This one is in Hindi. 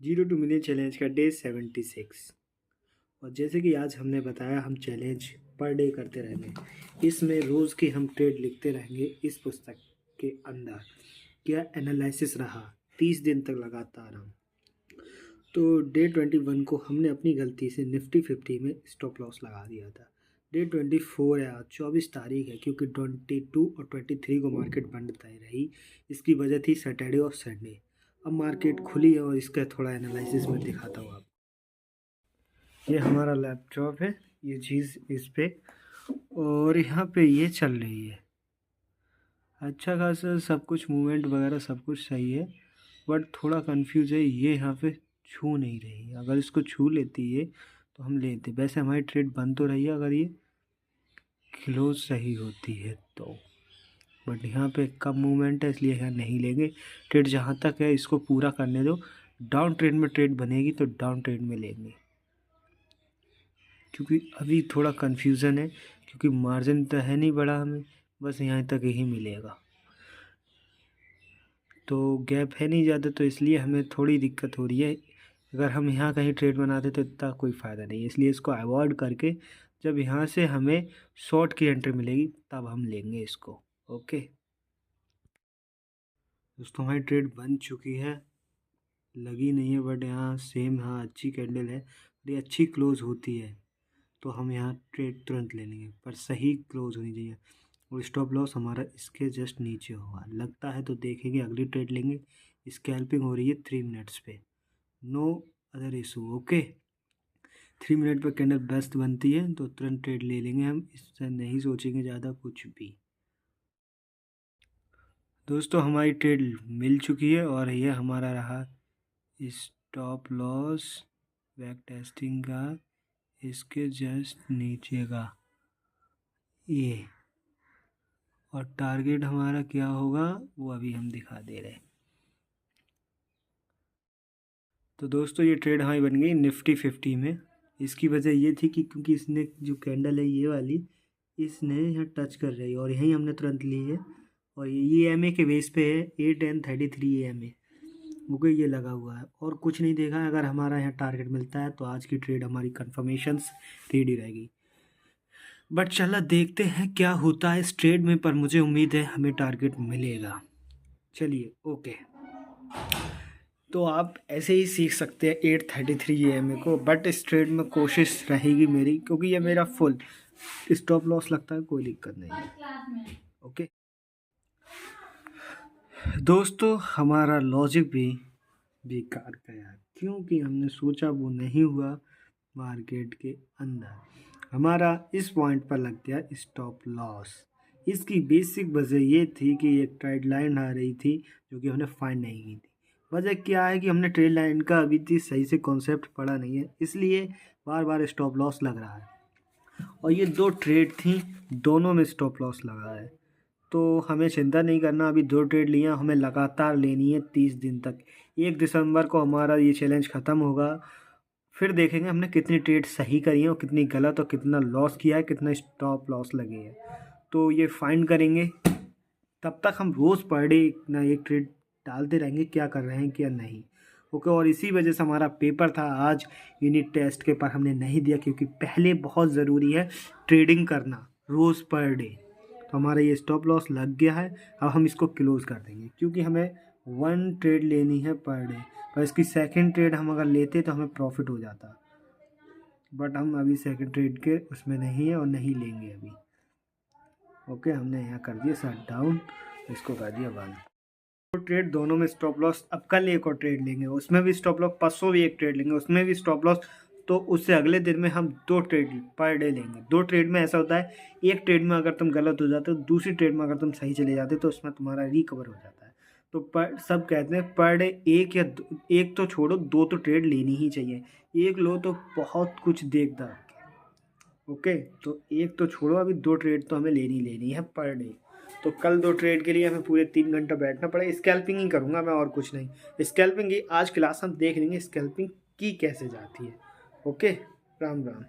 जीरो टू मिलियन चैलेंज का डे 76। और जैसे कि आज हमने बताया, हम चैलेंज पर डे करते रहेंगे। इसमें रोज़ के हम ट्रेड लिखते रहेंगे इस पुस्तक के अंदर। क्या एनालिसिस रहा 30 दिन तक लगातार हम। तो डे 21 को हमने अपनी गलती से निफ्टी 50 में स्टॉप लॉस लगा दिया था। डे 24 है, आज 24 तारीख है, क्योंकि 22 और 23 को मार्केट बंद तय रही। इसकी वजह थी सैटरडे और संडे। अब मार्केट खुली है और इसका थोड़ा एनालिसिस मैं दिखाता हूँ आपको। ये हमारा लैपटॉप है, ये चीज़ इस पे, और यहाँ पे ये चल रही है। अच्छा खासा सब कुछ मूवमेंट वगैरह सब कुछ सही है, बट थोड़ा कंफ्यूज है। ये यहाँ पे छू नहीं रही है। अगर इसको छू लेती है तो हम लेते। वैसे हमारी ट्रेड बंद तो रही है अगर ये क्लोज सही होती है तो, बट यहाँ पे कम मूवमेंट है इसलिए यहाँ नहीं लेंगे। ट्रेड जहाँ तक है इसको पूरा करने दो। डाउन ट्रेड में ट्रेड बनेगी तो डाउन ट्रेड में लेंगे, क्योंकि अभी थोड़ा कन्फ्यूज़न है, क्योंकि मार्जिन तो है नहीं बड़ा, हमें बस यहाँ तक ही मिलेगा। तो गैप है नहीं ज़्यादा, तो इसलिए हमें थोड़ी दिक्कत हो रही है। अगर हम यहाँ कहीं ट्रेड बनाते तो इतना कोई फ़ायदा नहीं है, इसलिए इसको अवॉइड करके जब यहाँ से हमें शॉर्ट की एंट्री मिलेगी तब हम लेंगे इसको। ओके दोस्तों, हमारी ट्रेड बन चुकी है, लगी नहीं है, बट यहाँ सेम, हाँ अच्छी कैंडल है। ये अच्छी क्लोज होती है तो हम यहाँ ट्रेड तुरंत ले लेंगे, पर सही क्लोज होनी चाहिए। और स्टॉप लॉस हमारा इसके जस्ट नीचे होगा लगता है, तो देखेंगे अगली ट्रेड लेंगे। स्कैल्पिंग हो रही है 3 मिनट्स पे, no other issue. Okay, 3 minute पर कैंडल बेस्ट बनती है तो तुरंत ट्रेड ले लेंगे हम, इससे नहीं सोचेंगे ज़्यादा कुछ भी। दोस्तों, हमारी ट्रेड मिल चुकी है और ये हमारा रहा स्टॉप लॉस बैक टेस्टिंग का, इसके जस्ट नीचे का ये। और टारगेट हमारा क्या होगा वो अभी हम दिखा दे रहे हैं। तो दोस्तों, ये ट्रेड हमारी बन गई निफ्टी 50 में। इसकी वजह ये थी कि क्योंकि इसने जो कैंडल है ये वाली, इसने यहाँ टच कर रही है और यहीं हमने तुरंत ली है। और ये EMA के बेस पे है, 8N33 EMA। ओके, ये लगा हुआ है और कुछ नहीं देखा है। अगर हमारा यहाँ टारगेट मिलता है तो आज की ट्रेड हमारी कन्फर्मेशंस रेडी रहेगी। बट चलो देखते हैं क्या होता है इस ट्रेड में, पर मुझे उम्मीद है हमें टारगेट मिलेगा। चलिए ओके, तो आप ऐसे ही सीख सकते हैं 833 EMA को, बट इस ट्रेड में कोशिश रहेगी मेरी, क्योंकि ये मेरा फुल स्टॉप लॉस लगता है, कोई दिक्कत नहीं है। ओके दोस्तों, हमारा लॉजिक भी बेकार गया, क्योंकि हमने सोचा वो नहीं हुआ। मार्केट के अंदर हमारा इस पॉइंट पर लग गया स्टॉप लॉस। इसकी बेसिक वजह ये थी कि एक ट्रेड लाइन आ रही थी जो कि हमने फाइंड नहीं की थी। वजह क्या है कि हमने ट्रेड लाइन का अभी तक सही से कॉन्सेप्ट पढ़ा नहीं है, इसलिए बार बार स्टॉप लॉस लग रहा है। और ये 2 ट्रेड थी, दोनों में स्टॉप लॉस लगा है। तो हमें चिंता नहीं करना, अभी 2 ट्रेड लिया, हमें लगातार लेनी है 30 दिन तक। 1 दिसंबर को हमारा ये चैलेंज ख़त्म होगा, फिर देखेंगे हमने कितनी ट्रेड सही करी है और कितनी गलत, और कितना लॉस किया है, कितना स्टॉप लॉस लगे हैं, तो ये फाइंड करेंगे। तब तक हम रोज़ पर डे ना एक ट्रेड डालते रहेंगे, क्या कर रहे हैं क्या नहीं। ओके, और इसी वजह से हमारा पेपर था आज यूनिट टेस्ट के, पर हमने नहीं दिया, क्योंकि पहले बहुत ज़रूरी है ट्रेडिंग करना रोज़ पर डे। तो हमारा ये स्टॉप लॉस लग गया है, अब हम इसको क्लोज़ कर देंगे, क्योंकि हमें 1 ट्रेड लेनी है पर डे। पर इसकी सेकंड ट्रेड हम अगर लेते तो हमें प्रॉफिट हो जाता, बट हम अभी सेकंड ट्रेड के उसमें नहीं है और नहीं लेंगे अभी। ओके, हमने यहाँ कर दिया शट डाउन, इसको कर दिया बंद। तो ट्रेड दोनों में स्टॉप लॉस, अब कल एक और ट्रेड लेंगे उसमें भी स्टॉप लॉस, परसों भी एक ट्रेड लेंगे उसमें भी स्टॉप लॉस। तो उससे अगले दिन में हम 2 ट्रेड पर डे लेंगे। 2 ट्रेड में ऐसा होता है, एक ट्रेड में अगर तुम गलत हो जाते हो, दूसरी ट्रेड में अगर तुम सही चले जाते हो तो उसमें तुम्हारा रिकवर हो जाता है। तो पर सब कहते हैं पर डे एक या एक तो छोड़ो, 2 तो ट्रेड लेनी ही चाहिए। एक लो तो बहुत कुछ देखता है। ओके, तो एक तो छोड़ो, अभी 2 ट्रेड तो हमें लेनी है पर डे। तो कल 2 ट्रेड के लिए हमें पूरे 3 घंटा बैठना पड़ेगा। स्कैल्पिंग ही करूँगा मैं और कुछ नहीं। स्कैल्पिंग की आज क्लास हम देख लेंगे, स्कैल्पिंग की कैसे जाती है। ओके, राम राम।